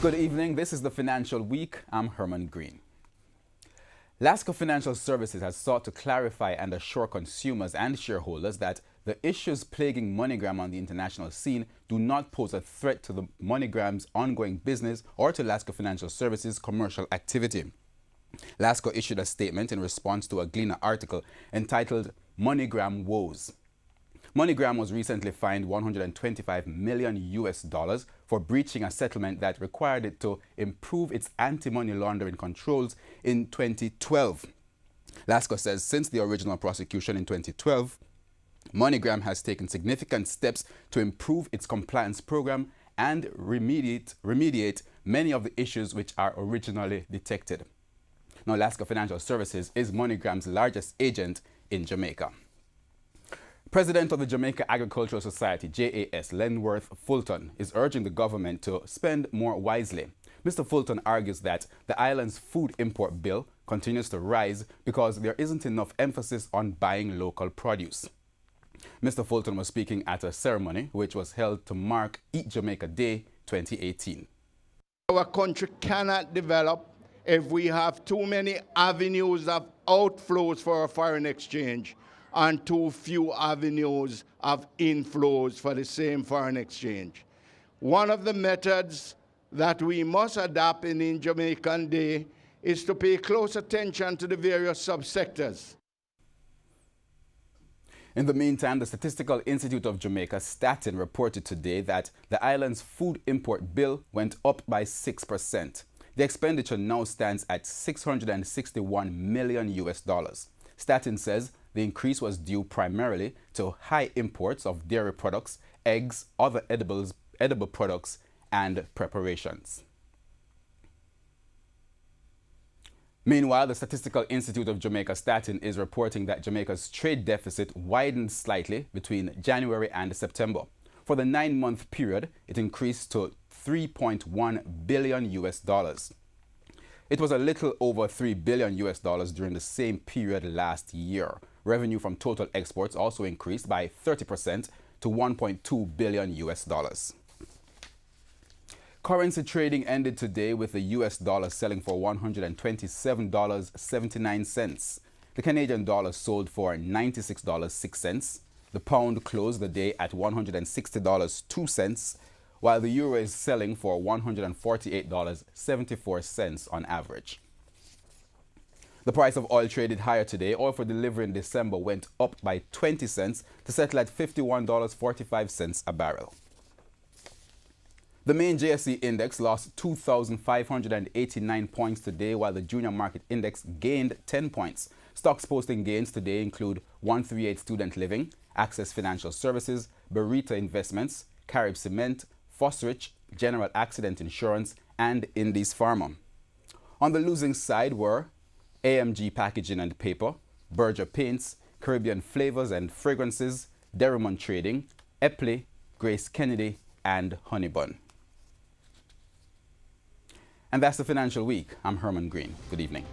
Good evening. This is the Financial Week. I'm Herman Green. Lasco Financial Services has sought to clarify and assure consumers and shareholders that the issues plaguing MoneyGram on the international scene do not pose a threat to the MoneyGram's ongoing business or to Lasco Financial Services' commercial activity. Lasco issued a statement in response to a Gleaner article entitled MoneyGram Woes. MoneyGram was recently fined $125 million for breaching a settlement that required it to improve its anti-money laundering controls in 2012. Lasco says since the original prosecution in 2012, MoneyGram has taken significant steps to improve its compliance program and remediate many of the issues which are originally detected. Now, Lasco Financial Services is MoneyGram's largest agent in Jamaica. President of the Jamaica Agricultural Society, JAS, Lenworth Fulton, is urging the government to spend more wisely. Mr. Fulton argues that the island's food import bill continues to rise because there isn't enough emphasis on buying local produce. Mr. Fulton was speaking at a ceremony which was held to mark Eat Jamaica Day 2018. Our country cannot develop if we have too many avenues of outflows for our foreign exchange and too few avenues of inflows for the same foreign exchange. One of the methods that we must adopt in Jamaican Day is to pay close attention to the various subsectors. In the meantime, the Statistical Institute of Jamaica, Statin, reported today that the island's food import bill went up by 6%. The expenditure now stands at $661 million. Statin says the increase was due primarily to high imports of dairy products, eggs, other edible products, and preparations. Meanwhile, the Statistical Institute of Jamaica, Statin, is reporting that Jamaica's trade deficit widened slightly between January and September. For the 9-month period, it increased to $3.1 billion. It was a little over $3 billion during the same period last year. Revenue from total exports also increased by 30% to $1.2 billion. Currency trading ended today with the US dollar selling for $127.79. The Canadian dollar sold for $96.06. The pound closed the day at $160.02, while the euro is selling for $148.74 on average. The price of oil traded higher today. Oil for delivery in December went up by 20 cents to settle at $51.45 a barrel. The main JSE index lost 2,589 points today, while the junior market index gained 10 points. Stocks posting gains today include 138 Student Living, Access Financial Services, Berita Investments, Carib Cement, Fosrich, General Accident Insurance, and Indies Pharma. On the losing side were AMG Packaging and Paper, Berger Paints, Caribbean Flavors and Fragrances, Derrimon Trading, Epley, Grace Kennedy, and Honeybun. And that's the Financial Week. I'm Herman Green. Good evening.